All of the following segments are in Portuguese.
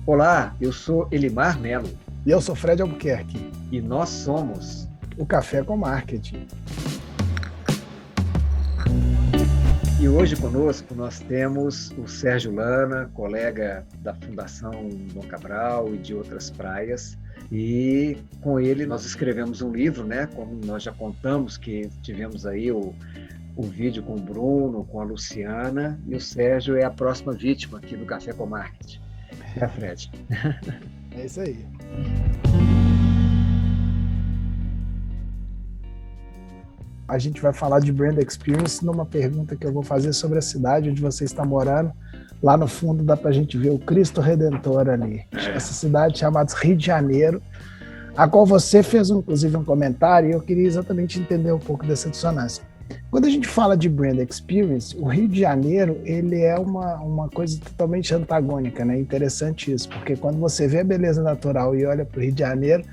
Olá, eu sou Elimar Melo E eu sou Fred Albuquerque, e nós somos. o Café com Marketing. E hoje conosco nós temos o Sérgio Lana, colega da Fundação Dom Cabral e de outras praias. E com ele nós escrevemos um livro, né? Como nós já contamos que tivemos aí o vídeo com o Bruno, com a Luciana, e o Sérgio é a próxima vítima aqui do Café com Marketing. É, Fred? É isso aí. A gente vai falar de Brand Experience numa pergunta que eu vou fazer sobre a cidade onde você está morando. Lá no fundo dá para a gente ver o Cristo Redentor ali. Essa cidade chamada Rio de Janeiro, a qual você fez inclusive um comentário, e eu queria exatamente entender um pouco dessa dissonância. Quando a gente fala de Brand Experience, o Rio de Janeiro ele é uma coisa totalmente antagônica, né? Interessante isso, porque quando você vê a beleza natural e olha para o Rio de Janeiro,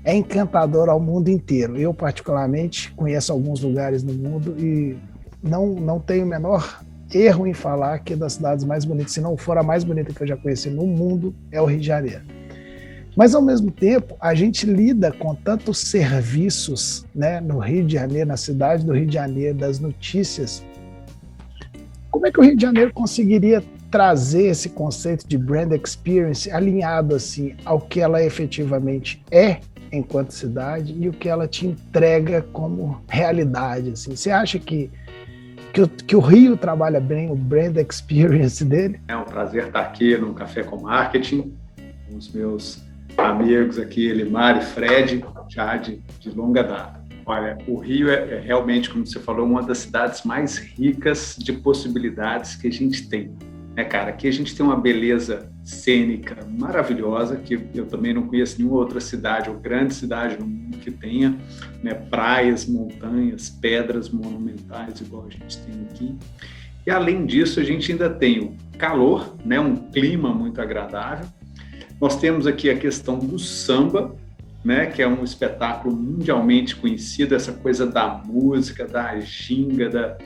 é encantador ao mundo inteiro. Eu, particularmente, conheço alguns lugares no mundo e não tenho o menor erro em falar que é das cidades mais bonitas, se não for a mais bonita que eu já conheci no mundo, é o Rio de Janeiro. Mas, ao mesmo tempo, a gente lida com tantos serviços, né, no Rio de Janeiro, na cidade do Rio de Janeiro, das notícias. Como é que o Rio de Janeiro conseguiria trazer esse conceito de brand experience alinhado assim, ao que ela efetivamente é enquanto cidade e o que ela te entrega como realidade? Assim? Você acha que o Rio trabalha bem o brand experience dele? É um prazer estar aqui no Café com Marketing, com os meus amigos aqui, Elimar e Fred, já de longa data. Olha, o Rio é realmente, como você falou, uma das cidades mais ricas de possibilidades que a gente tem. Cara, aqui a gente tem uma beleza cênica maravilhosa, que eu também não conheço nenhuma outra cidade ou grande cidade no mundo que tenha, né, praias, montanhas, pedras monumentais, igual a gente tem aqui. E, além disso, a gente ainda tem o calor, né, um clima muito agradável. Nós temos aqui a questão do samba, né, que é um espetáculo mundialmente conhecido, essa coisa da música, da ginga,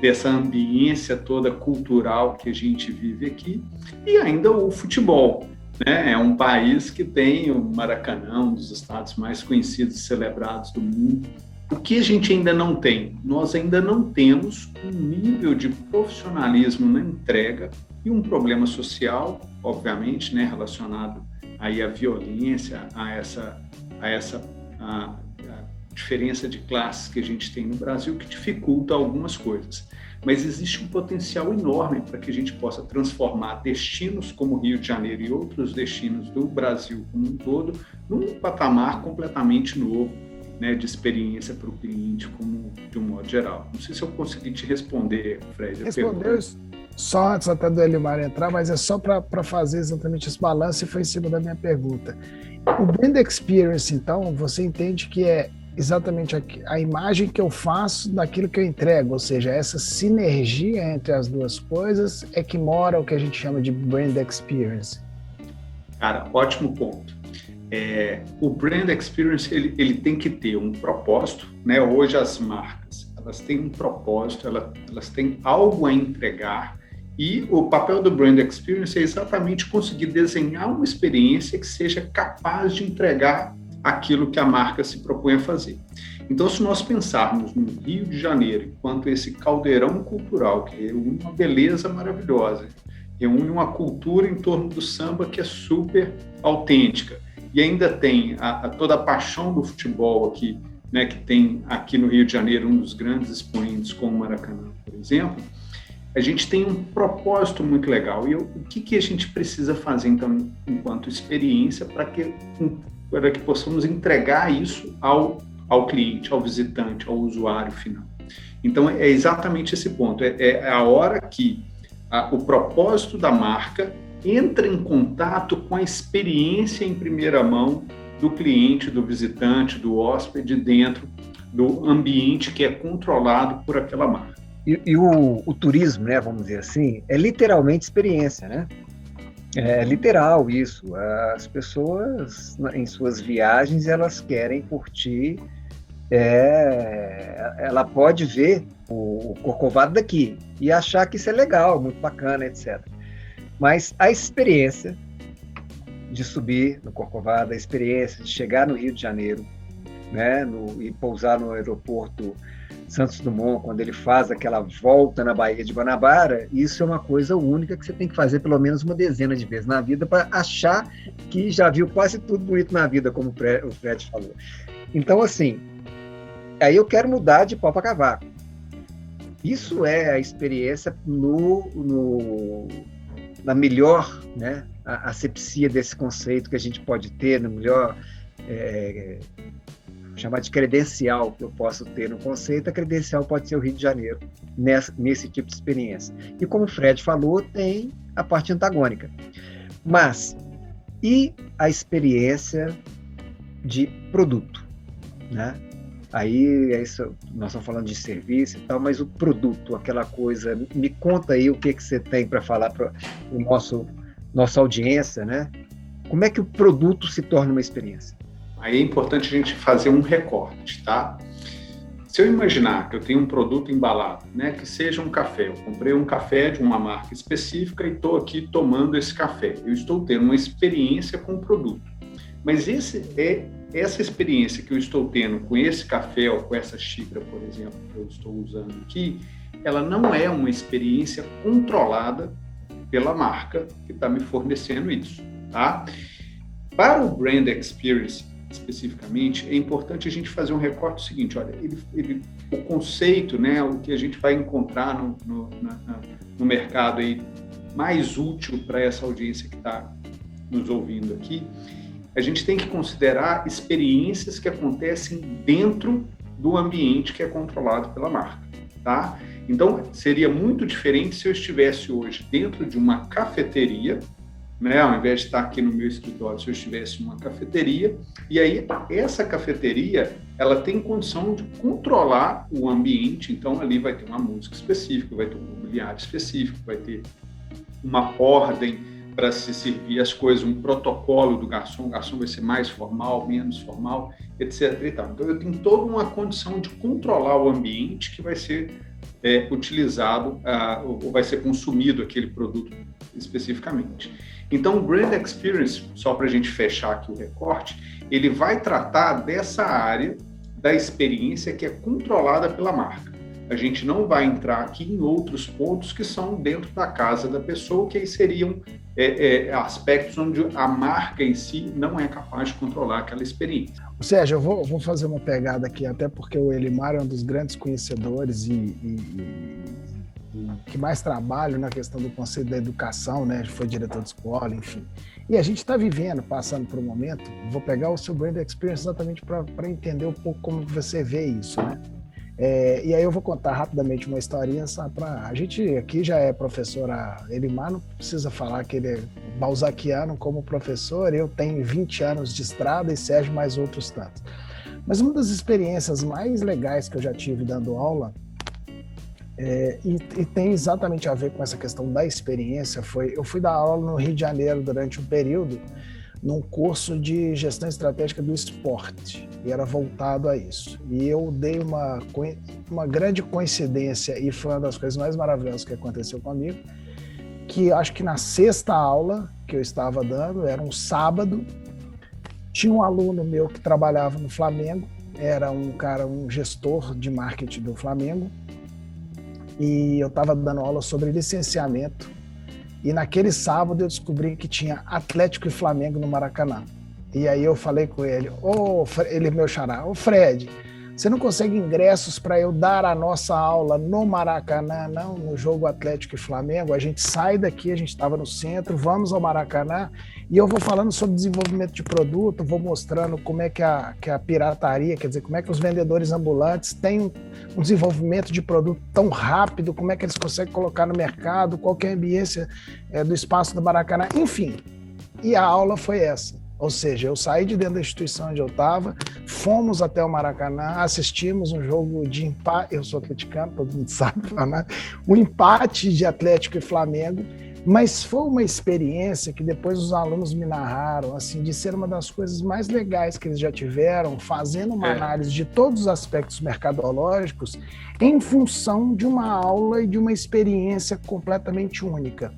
dessa ambiência toda cultural que a gente vive aqui, e ainda o futebol, né? É um país que tem o Maracanã, um dos estados mais conhecidos e celebrados do mundo. O que a gente ainda não tem? Nós ainda não temos um nível de profissionalismo na entrega e um problema social, obviamente, né, relacionado aí à violência, a essa diferença de classes que a gente tem no Brasil, que dificulta algumas coisas. Mas existe um potencial enorme para que a gente possa transformar destinos como Rio de Janeiro e outros destinos do Brasil como um todo num patamar completamente novo, né, de experiência para o cliente, como de um modo geral. Não sei se eu consegui te responder, Fred. Respondeu só antes até do Elimar entrar, mas é só para fazer exatamente esse balanço e foi em cima da minha pergunta. O Brand Experience, então, você entende que é exatamente a imagem que eu faço daquilo que eu entrego, ou seja, essa sinergia entre as duas coisas é que mora o que a gente chama de Brand Experience. Cara, ótimo ponto. O Brand Experience ele tem que ter um propósito, né? Hoje as marcas elas têm um propósito, elas têm algo a entregar, e o papel do Brand Experience é exatamente conseguir desenhar uma experiência que seja capaz de entregar aquilo que a marca se propõe a fazer. Então, se nós pensarmos no Rio de Janeiro enquanto esse caldeirão cultural que reúne uma beleza maravilhosa, reúne uma cultura em torno do samba que é super autêntica, e ainda tem toda a paixão do futebol aqui, né, que tem aqui no Rio de Janeiro um dos grandes expoentes como o Maracanã, por exemplo, a gente tem um propósito muito legal. E o que a gente precisa fazer, então, enquanto experiência, para que possamos entregar isso ao cliente, ao visitante, ao usuário final. Então, é exatamente esse ponto. É a hora que o propósito da marca entra em contato com a experiência em primeira mão do cliente, do visitante, do hóspede, dentro do ambiente que é controlado por aquela marca. E o turismo, né, vamos dizer assim, é literalmente experiência, né? É literal isso. As pessoas, em suas viagens, elas querem curtir. Ela pode ver o Corcovado daqui e achar que isso é legal, muito bacana, etc. Mas a experiência de subir no Corcovado, a experiência de chegar no Rio de Janeiro, né, e pousar no aeroporto Santos Dumont, quando ele faz aquela volta na Baía de Guanabara, isso é uma coisa única que você tem que fazer pelo menos uma dezena de vezes na vida para achar que já viu quase tudo bonito na vida, como o Fred falou. Então, assim, aí eu quero mudar de pau para cavaco. Isso é a experiência na melhor, né, asepsia desse conceito que a gente pode ter, no melhor... chamar de credencial que eu posso ter no conceito, a credencial pode ser o Rio de Janeiro, nesse tipo de experiência. E como o Fred falou, tem a parte antagônica. Mas, e a experiência de produto, né? Aí, nós estamos falando de serviço e tal, mas o produto, aquela coisa, me conta aí o que você tem para falar para nossa audiência, né? Como é que o produto se torna uma experiência? Aí é importante a gente fazer um recorte, tá? Se eu imaginar que eu tenho um produto embalado, né, que seja um café, eu comprei um café de uma marca específica e estou aqui tomando esse café. Eu estou tendo uma experiência com o produto. Mas essa experiência que eu estou tendo com esse café ou com essa xícara, por exemplo, que eu estou usando aqui, ela não é uma experiência controlada pela marca que está me fornecendo isso, tá? Para o Brand Experience, especificamente, é importante a gente fazer um recorte seguinte, olha, o conceito, né, o que a gente vai encontrar no mercado aí mais útil para essa audiência que está nos ouvindo aqui, a gente tem que considerar experiências que acontecem dentro do ambiente que é controlado pela marca, tá? Então, seria muito diferente se eu estivesse hoje dentro de uma cafeteria, né, ao invés de estar aqui no meu escritório, se eu estivesse numa cafeteria, e aí essa cafeteria, ela tem condição de controlar o ambiente, então ali vai ter uma música específica, vai ter um mobiliário específico, vai ter uma ordem para se servir as coisas, um protocolo do garçom, o garçom vai ser mais formal, menos formal, etc. e tal. Então eu tenho toda uma condição de controlar o ambiente que vai ser utilizado ou vai ser consumido aquele produto especificamente. Então, o Brand Experience, só para a gente fechar aqui o recorte, ele vai tratar dessa área da experiência que é controlada pela marca. A gente não vai entrar aqui em outros pontos que são dentro da casa da pessoa, que aí seriam aspectos onde a marca em si não é capaz de controlar aquela experiência. Sérgio, eu vou fazer uma pegada aqui, até porque o Elimar é um dos grandes conhecedores e que mais trabalha na questão do conceito da educação, né? Foi diretor de escola, enfim. E a gente está passando por um momento, vou pegar o seu Brand Experience exatamente para entender um pouco como você vê isso, né? E aí eu vou contar rapidamente uma historinha, a gente aqui já é professora, Elimar não precisa falar que ele é balzaquiano como professor, eu tenho 20 anos de estrada e Sérgio mais outros tantos. Mas uma das experiências mais legais que eu já tive dando aula, e tem exatamente a ver com essa questão da experiência, eu fui dar aula no Rio de Janeiro durante um período, num curso de gestão estratégica do esporte, e era voltado a isso. E eu dei uma grande coincidência, e foi uma das coisas mais maravilhosas que aconteceu comigo, que acho que na sexta aula que eu estava dando, era um sábado, tinha um aluno meu que trabalhava no Flamengo, era um gestor de marketing do Flamengo, e eu estava dando aula sobre licenciamento, e naquele sábado eu descobri que tinha Atlético e Flamengo no Maracanã. E aí eu falei com ele, ele meu xará, Fred, você não consegue ingressos para eu dar a nossa aula no Maracanã, não, no jogo Atlético e Flamengo? A gente sai daqui, a gente estava no centro, vamos ao Maracanã, e eu vou falando sobre desenvolvimento de produto, vou mostrando como é que a pirataria, quer dizer, como é que os vendedores ambulantes têm um desenvolvimento de produto tão rápido, como é que eles conseguem colocar no mercado, qual que é a ambiência do espaço do Maracanã, enfim. E a aula foi essa. Ou seja, eu saí de dentro da instituição onde eu estava, fomos até o Maracanã, assistimos um jogo de empate, eu sou atleticano, todo mundo sabe, um empate de Atlético e Flamengo, mas foi uma experiência que depois os alunos me narraram, assim, de ser uma das coisas mais legais que eles já tiveram, fazendo uma análise de todos os aspectos mercadológicos em função de uma aula e de uma experiência completamente única.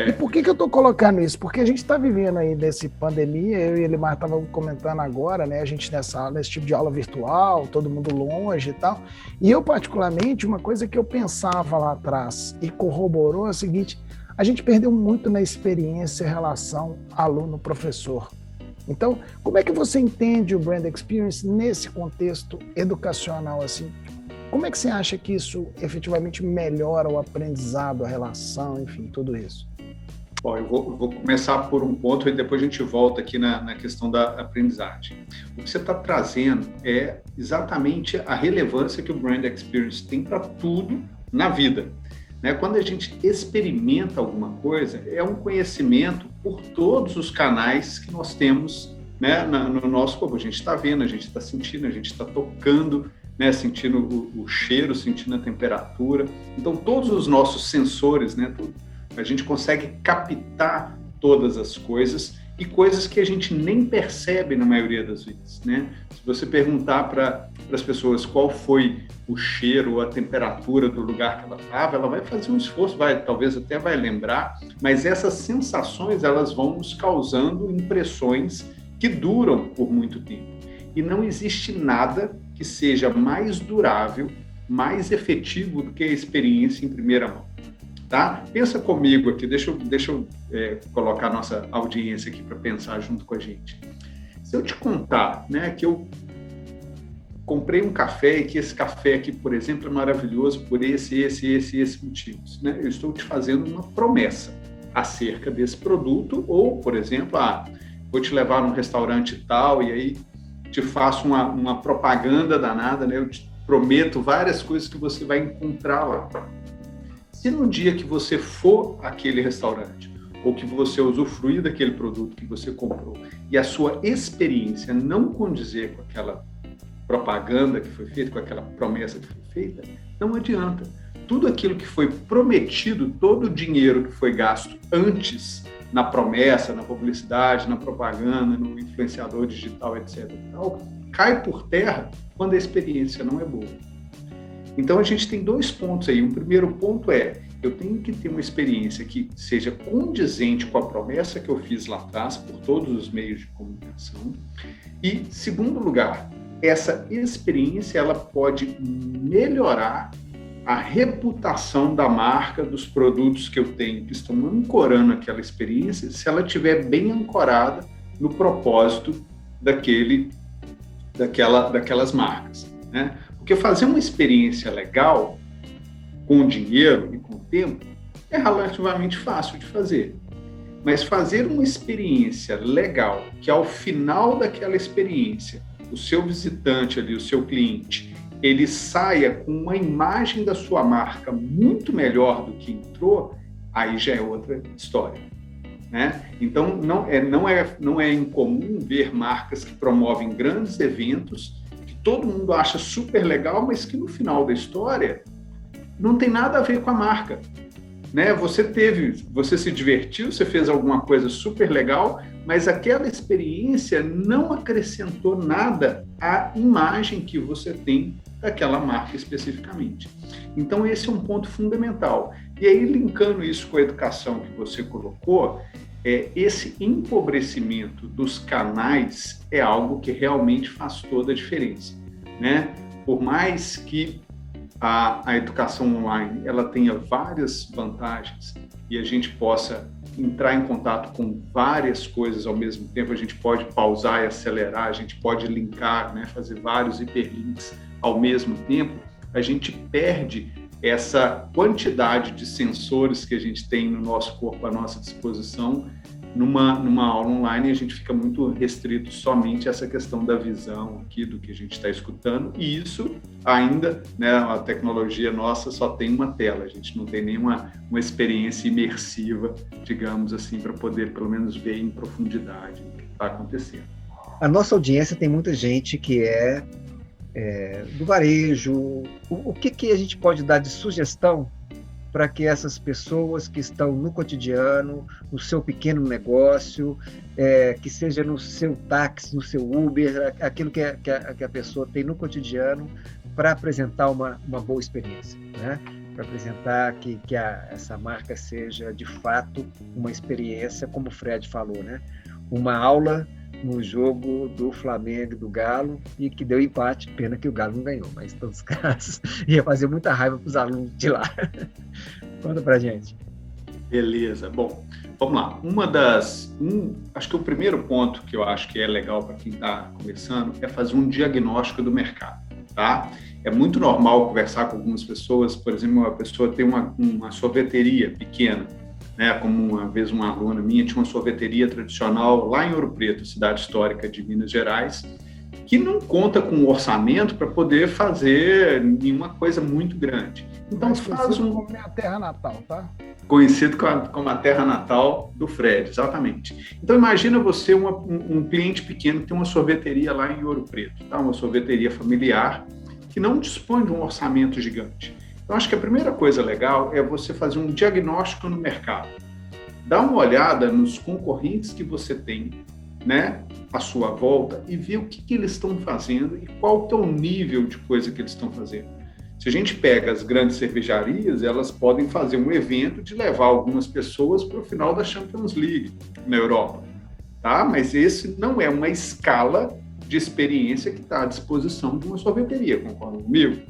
E por que eu estou colocando isso? Porque a gente está vivendo aí nessa pandemia, eu e Elimar estavam comentando agora, né? A gente nesse tipo de aula virtual, todo mundo longe e tal. E eu, particularmente, uma coisa que eu pensava lá atrás e corroborou é o seguinte: a gente perdeu muito na experiência em relação aluno-professor. Então, como é que você entende o Brand Experience nesse contexto educacional, assim? Como é que você acha que isso efetivamente melhora o aprendizado, a relação, enfim, tudo isso? Bom, eu vou começar por um ponto e depois a gente volta aqui na questão da aprendizagem. O que você está trazendo é exatamente a relevância que o Brand Experience tem para tudo na vida. Né? Quando a gente experimenta alguma coisa, é um conhecimento por todos os canais que nós temos, né, no nosso corpo. A gente está vendo, a gente está sentindo, a gente está tocando, né, sentindo o cheiro, sentindo a temperatura. Então, todos os nossos sensores, né, a gente consegue captar todas as coisas e coisas que a gente nem percebe na maioria das vezes, né? Se você perguntar para as pessoas qual foi o cheiro ou a temperatura do lugar que ela estava, ela vai fazer um esforço, talvez até vai lembrar, mas essas sensações elas vão nos causando impressões que duram por muito tempo. E não existe nada que seja mais durável, mais efetivo do que a experiência em primeira mão. Tá? Pensa comigo aqui, deixa eu colocar a nossa audiência aqui para pensar junto com a gente. Se eu te contar, né, que eu comprei um café e que esse café aqui, por exemplo, é maravilhoso por esse motivos, né? Eu estou te fazendo uma promessa acerca desse produto ou, por exemplo, vou te levar num restaurante tal e aí te faço uma propaganda danada, né? Eu te prometo várias coisas que você vai encontrar lá. Se no dia que você for àquele restaurante ou que você usufruir daquele produto que você comprou e a sua experiência não condizer com aquela propaganda que foi feita, com aquela promessa que foi feita, não adianta. Tudo aquilo que foi prometido, todo o dinheiro que foi gasto antes na promessa, na publicidade, na propaganda, no influenciador digital, etc., cai por terra quando a experiência não é boa. Então, a gente tem 2 pontos aí. Um primeiro ponto é, eu tenho que ter uma experiência que seja condizente com a promessa que eu fiz lá atrás, por todos os meios de comunicação. E, segundo lugar, essa experiência ela pode melhorar a reputação da marca, dos produtos que eu tenho, que estão ancorando aquela experiência, se ela estiver bem ancorada no propósito daquelas marcas, né? Porque fazer uma experiência legal com dinheiro e com tempo é relativamente fácil de fazer. Mas fazer uma experiência legal, que ao final daquela experiência, o seu visitante ali, o seu cliente, ele saia com uma imagem da sua marca muito melhor do que entrou, aí já é outra história, né? Então, não é incomum ver marcas que promovem grandes eventos todo mundo acha super legal, mas que no final da história não tem nada a ver com a marca, né? Você se divertiu, você fez alguma coisa super legal, mas aquela experiência não acrescentou nada à imagem que você tem daquela marca especificamente. Então esse é um ponto fundamental. E aí, linkando isso com a educação que você colocou, esse empobrecimento dos canais é algo que realmente faz toda a diferença, né? Por mais que a educação online ela tenha várias vantagens e a gente possa entrar em contato com várias coisas ao mesmo tempo, a gente pode pausar e acelerar, a gente pode linkar, né? Fazer vários hiperlinks ao mesmo tempo, a gente perde essa quantidade de sensores que a gente tem no nosso corpo à nossa disposição. Numa aula online, a gente fica muito restrito somente a essa questão da visão aqui, do que a gente está escutando, e isso ainda, né, a tecnologia nossa só tem uma tela, a gente não tem nenhuma experiência imersiva, digamos assim, para poder pelo menos ver em profundidade o que está acontecendo. A nossa audiência tem muita gente que é do varejo. O que a gente pode dar de sugestão para que essas pessoas que estão no cotidiano, no seu pequeno negócio, que seja no seu táxi, no seu Uber, aquilo que a pessoa tem no cotidiano, para apresentar uma boa experiência, né? para apresentar que essa marca seja, de fato, uma experiência, como o Fred falou, né? Uma aula no jogo do Flamengo e do Galo, e que deu empate, pena que o Galo não ganhou, mas em todos os casos ia fazer muita raiva para os alunos de lá. Conta pra gente. Beleza, bom, vamos lá. Acho que o primeiro ponto que eu acho que é legal para quem está começando é fazer um diagnóstico do mercado, tá? É muito normal conversar com algumas pessoas, por exemplo, uma pessoa tem uma sorveteria pequena, né? Como uma vez uma aluna minha tinha uma sorveteria tradicional lá em Ouro Preto, cidade histórica de Minas Gerais, que não conta com orçamento para poder fazer nenhuma coisa muito grande. Então faz como minha terra natal, tá? Conhecido como a terra natal do Fred, exatamente. Então imagina você um cliente pequeno que tem uma sorveteria lá em Ouro Preto, tá? Uma sorveteria familiar que não dispõe de um orçamento gigante. Então acho que a primeira coisa legal é você fazer um diagnóstico no mercado. Dá uma olhada nos concorrentes que você tem, né, à sua volta, e ver o que eles estão fazendo e qual que é o nível de coisa que eles estão fazendo. Se a gente pega as grandes cervejarias, elas podem fazer um evento de levar algumas pessoas para o final da Champions League na Europa, tá? Mas esse não é uma escala de experiência que está à disposição de uma sorveteria, concorda comigo?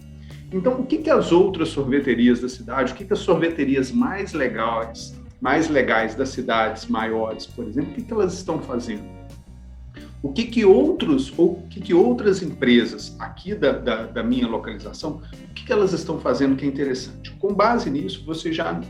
Então, o que as outras sorveterias da cidade, o que as sorveterias mais legais das cidades maiores, por exemplo, o que elas estão fazendo? O que outras empresas aqui da minha localização, o que elas estão fazendo que é interessante? Com base nisso, você já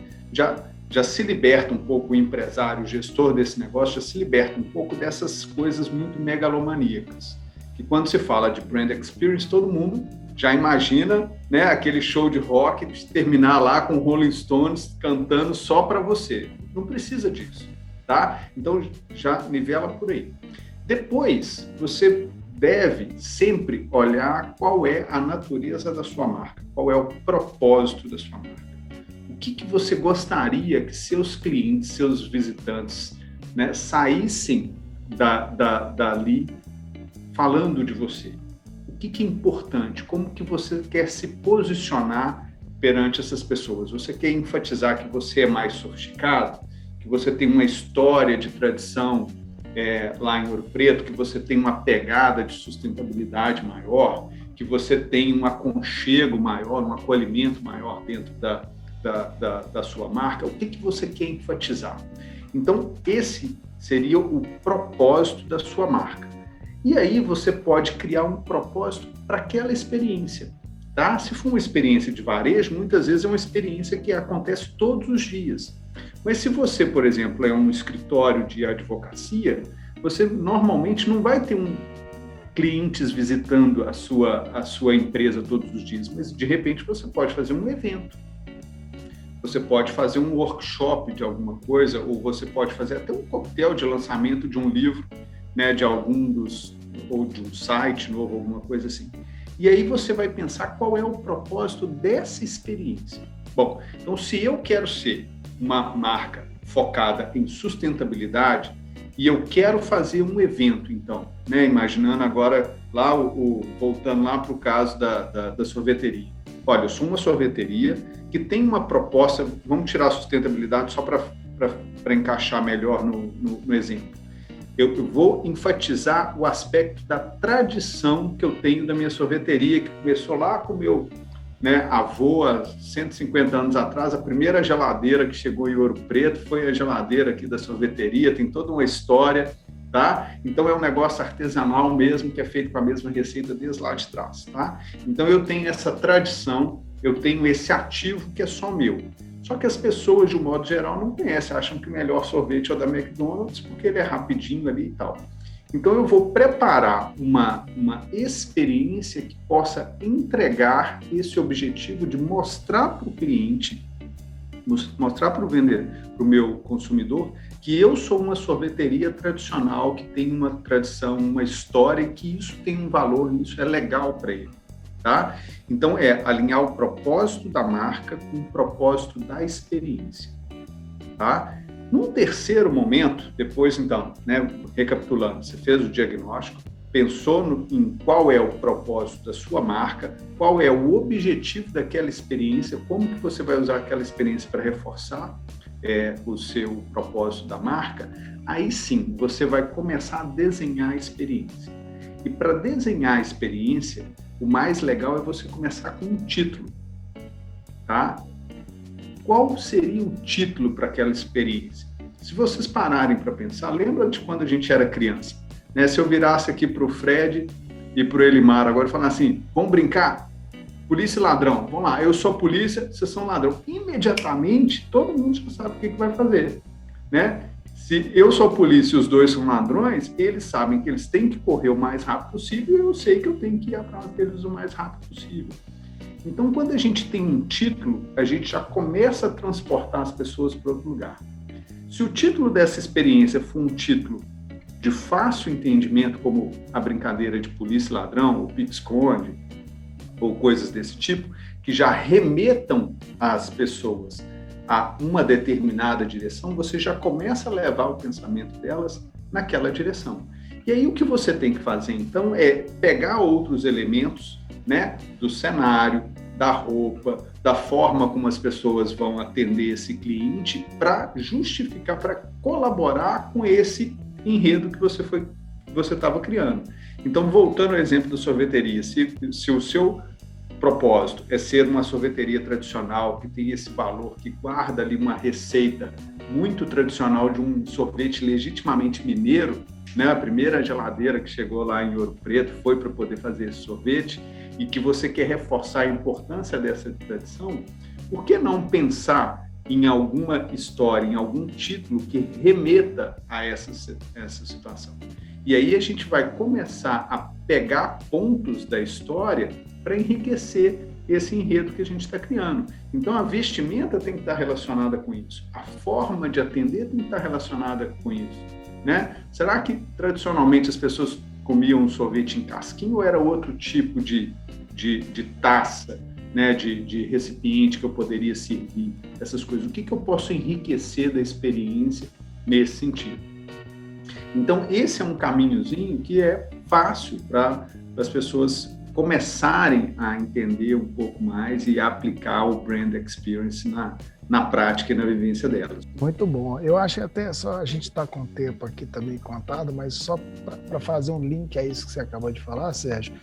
se liberta um pouco, o empresário, o gestor desse negócio, já se liberta um pouco dessas coisas muito megalomaníacas. Que quando se fala de brand experience, todo mundo já imagina, né, aquele show de rock de terminar lá com Rolling Stones cantando só para você. Não precisa disso, tá? Então já nivela por aí. Depois, você deve sempre olhar qual é a natureza da sua marca, qual é o propósito da sua marca. O que você gostaria que seus clientes, seus visitantes, né, saíssem dali falando de você? O que é importante? Como que você quer se posicionar perante essas pessoas? Você quer enfatizar que você é mais sofisticado? Que você tem uma história de tradição lá em Ouro Preto, que você tem uma pegada de sustentabilidade maior, que você tem um aconchego maior, um acolhimento maior dentro da sua marca? O que você quer enfatizar? Então, esse seria o propósito da sua marca. E aí você pode criar um propósito para aquela experiência, tá? Se for uma experiência de varejo, muitas vezes é uma experiência que acontece todos os dias. Mas se você, por exemplo, é um escritório de advocacia, você normalmente não vai ter clientes visitando a sua empresa todos os dias, mas de repente você pode fazer um evento, você pode fazer um workshop de alguma coisa, ou você pode fazer até um coquetel de lançamento de um livro, né, ou de um site novo, alguma coisa assim. E aí você vai pensar qual é o propósito dessa experiência. Bom, então se eu quero ser uma marca focada em sustentabilidade e eu quero fazer um evento, então, né, imaginando agora lá voltando lá para o caso da sorveteria. Olha, eu sou uma sorveteria que tem uma proposta, vamos tirar a sustentabilidade só para encaixar melhor no exemplo. Eu vou enfatizar o aspecto da tradição que eu tenho da minha sorveteria, que começou lá com o meu, né, avô, há 150 anos atrás. A primeira geladeira que chegou em Ouro Preto foi a geladeira aqui da sorveteria, tem toda uma história, tá? Então é um negócio artesanal mesmo, que é feito com a mesma receita desde lá de trás, tá? Então eu tenho essa tradição, eu tenho esse ativo que é só meu. Só que as pessoas, de um modo geral, não conhecem, acham que o melhor sorvete é o da McDonald's, porque ele é rapidinho ali e tal. Então, eu vou preparar uma experiência que possa entregar esse objetivo de mostrar para o cliente, mostrar para o vendedor, para o meu consumidor, que eu sou uma sorveteria tradicional, que tem uma tradição, uma história, e que isso tem um valor, isso é legal para ele. Tá? Então, é alinhar o propósito da marca com o propósito da experiência. Tá? Num terceiro momento, depois, então, né, recapitulando, você fez o diagnóstico, pensou em qual é o propósito da sua marca, qual é o objetivo daquela experiência, como que você vai usar aquela experiência para reforçar o seu propósito da marca, aí sim, você vai começar a desenhar a experiência. E para desenhar a experiência, o mais legal é você começar com um título, tá? Qual seria o título para aquela experiência? Se vocês pararem para pensar, lembra de quando a gente era criança, né? Se eu virasse aqui para o Fred e para o Elimar agora e falar assim, vamos brincar? Polícia e ladrão, vamos lá, eu sou polícia, vocês são ladrão. Imediatamente, todo mundo já sabe o que vai fazer, né? Se eu sou polícia e os dois são ladrões, eles sabem que eles têm que correr o mais rápido possível e eu sei que eu tenho que ir atrás deles o mais rápido possível. Então, quando a gente tem um título, a gente já começa a transportar as pessoas para outro lugar. Se o título dessa experiência for um título de fácil entendimento, como a brincadeira de polícia e ladrão, o pique-esconde, ou coisas desse tipo, que já remetam as pessoas a uma determinada direção, você já começa a levar o pensamento delas naquela direção. E aí o que você tem que fazer, então, é pegar outros elementos, né, do cenário, da roupa, da forma como as pessoas vão atender esse cliente, para justificar, para colaborar com esse enredo que você estava criando. Então, voltando ao exemplo da sorveteria, se o seu propósito é ser uma sorveteria tradicional, que tem esse valor, que guarda ali uma receita muito tradicional de um sorvete legitimamente mineiro, né? A primeira geladeira que chegou lá em Ouro Preto foi para poder fazer esse sorvete, e que você quer reforçar a importância dessa tradição, por que não pensar em alguma história, em algum título que remeta a essa situação? E aí a gente vai começar a pegar pontos da história para enriquecer esse enredo que a gente está criando. Então, a vestimenta tem que estar relacionada com isso. A forma de atender tem que estar relacionada com isso, né? Será que, tradicionalmente, as pessoas comiam um sorvete em casquinha ou era outro tipo de taça, né? De recipiente que eu poderia servir? Essas coisas. O que eu posso enriquecer da experiência nesse sentido? Então, esse é um caminhozinho que é fácil para as pessoas começarem a entender um pouco mais e aplicar o Brand Experience na prática e na vivência delas. Muito bom. Eu acho que até só a gente está com o tempo aqui também contado, mas só para fazer um link a isso que você acabou de falar, Sérgio,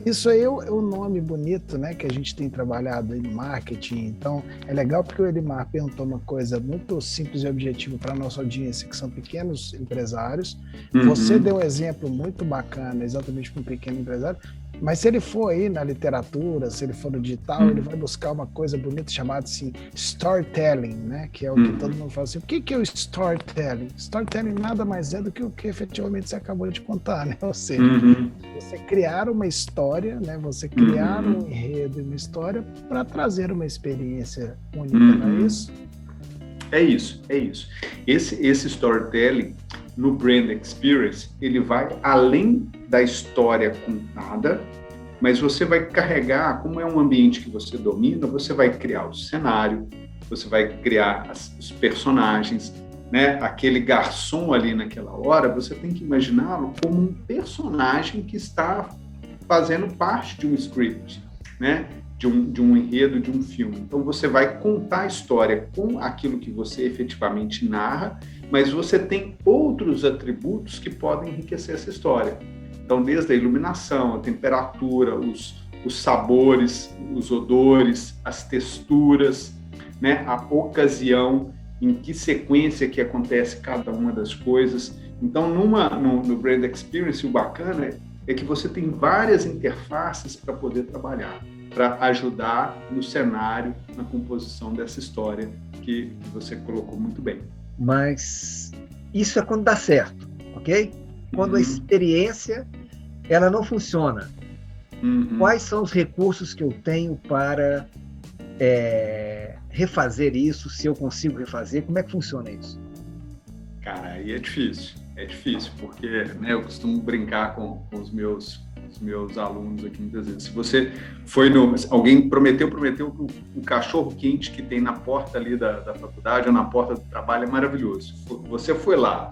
isso aí é o nome bonito, né, que a gente tem trabalhado aí no marketing. Então, é legal porque o Elimar perguntou uma coisa muito simples e objetiva para a nossa audiência, que são pequenos empresários. Você deu um exemplo muito bacana, exatamente para um pequeno empresário, mas se ele for aí na literatura, se ele for no digital, ele vai buscar uma coisa bonita chamada assim, storytelling, né? Que é o que todo mundo fala assim, o que é o storytelling? Storytelling nada mais é do que o que efetivamente você acabou de contar, né? Ou seja, você criar uma história, né? Você criar um enredo e uma história para trazer uma experiência única, não é isso? É isso. Esse storytelling no Brand Experience, ele vai além da história contada, mas você vai carregar, como é um ambiente que você domina, você vai criar o cenário, você vai criar os personagens, né? Aquele garçom ali naquela hora, você tem que imaginá-lo como um personagem que está fazendo parte de um script, né? De um enredo, de um filme. Então, você vai contar a história com aquilo que você efetivamente narra, mas você tem outros atributos que podem enriquecer essa história. Então, desde a iluminação, a temperatura, os sabores, os odores, as texturas, né? A ocasião, em que sequência que acontece cada uma das coisas. Então, no Brand Experience, o bacana é que você tem várias interfaces para poder trabalhar, para ajudar no cenário, na composição dessa história que você colocou muito bem. Mas isso é quando dá certo, ok? Quando a experiência ela não funciona. Quais são os recursos que eu tenho para refazer isso, se eu consigo refazer? Como é que funciona isso? Cara, aí é difícil, porque, né, eu costumo brincar com os meus alunos aqui muitas vezes. Se você foi alguém prometeu o cachorro quente que tem na porta ali da faculdade ou na porta do trabalho é maravilhoso. Você foi lá,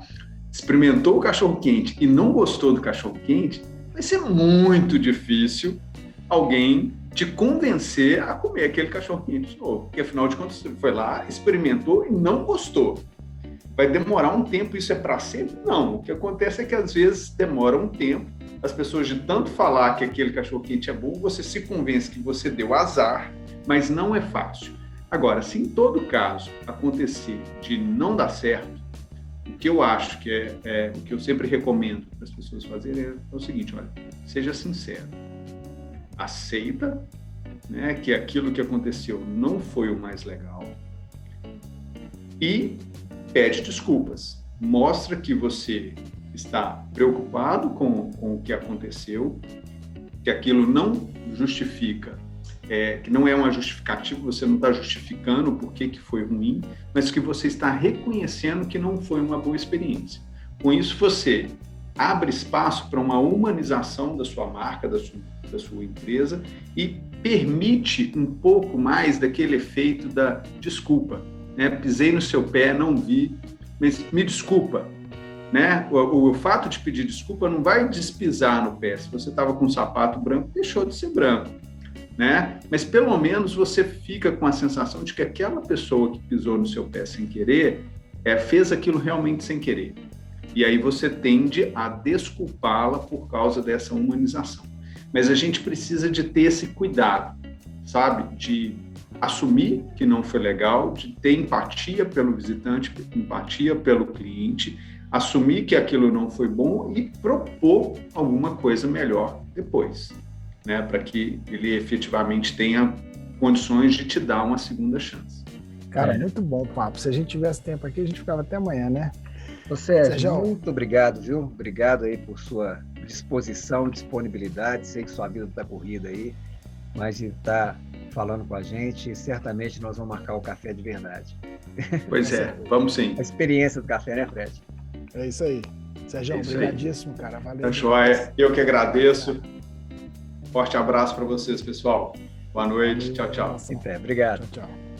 experimentou o cachorro quente e não gostou do cachorro quente, vai ser muito difícil alguém te convencer a comer aquele cachorro-quente de novo. Porque, afinal de contas, você foi lá, experimentou e não gostou. Vai demorar um tempo, isso é para sempre? Não. O que acontece é que, às vezes, demora um tempo. As pessoas, de tanto falar que aquele cachorro-quente é bom, você se convence que você deu azar, mas não é fácil. Agora, se em todo caso acontecer de não dar certo, o que eu acho que o que eu sempre recomendo para as pessoas fazerem é o seguinte: olha, seja sincero. Aceita, né, que aquilo que aconteceu não foi o mais legal e pede desculpas. Mostra que você está preocupado com o que aconteceu, que aquilo não justifica, que não é uma justificativa, você não está justificando o porquê que foi ruim, mas que você está reconhecendo que não foi uma boa experiência. Com isso, você abre espaço para uma humanização da sua marca, da sua empresa, e permite um pouco mais daquele efeito da desculpa, né? Pisei no seu pé, não vi, mas me desculpa, né? O fato de pedir desculpa não vai despisar no pé. Se você estava com um sapato branco, deixou de ser branco, né? Mas pelo menos você fica com a sensação de que aquela pessoa que pisou no seu pé sem querer fez aquilo realmente sem querer. E aí você tende a desculpá-la por causa dessa humanização. Mas a gente precisa de ter esse cuidado, sabe? De assumir que não foi legal, de ter empatia pelo visitante, empatia pelo cliente, assumir que aquilo não foi bom e propor alguma coisa melhor depois, né? Para que ele efetivamente tenha condições de te dar uma segunda chance. Cara, muito bom o papo. Se a gente tivesse tempo aqui, a gente ficava até amanhã, né? Sérgio, muito obrigado, viu? Obrigado aí por sua disposição, disponibilidade. Sei que sua vida está corrida aí, mas de estar falando com a gente, certamente nós vamos marcar o café de verdade. Pois vamos sim. A experiência do café, né, Fred? É isso aí. Sérgio, obrigadíssimo, cara. Valeu. Tá joia. Eu que agradeço. Forte abraço para vocês, pessoal. Boa noite. Tchau, tchau. Obrigado. Tchau, tchau.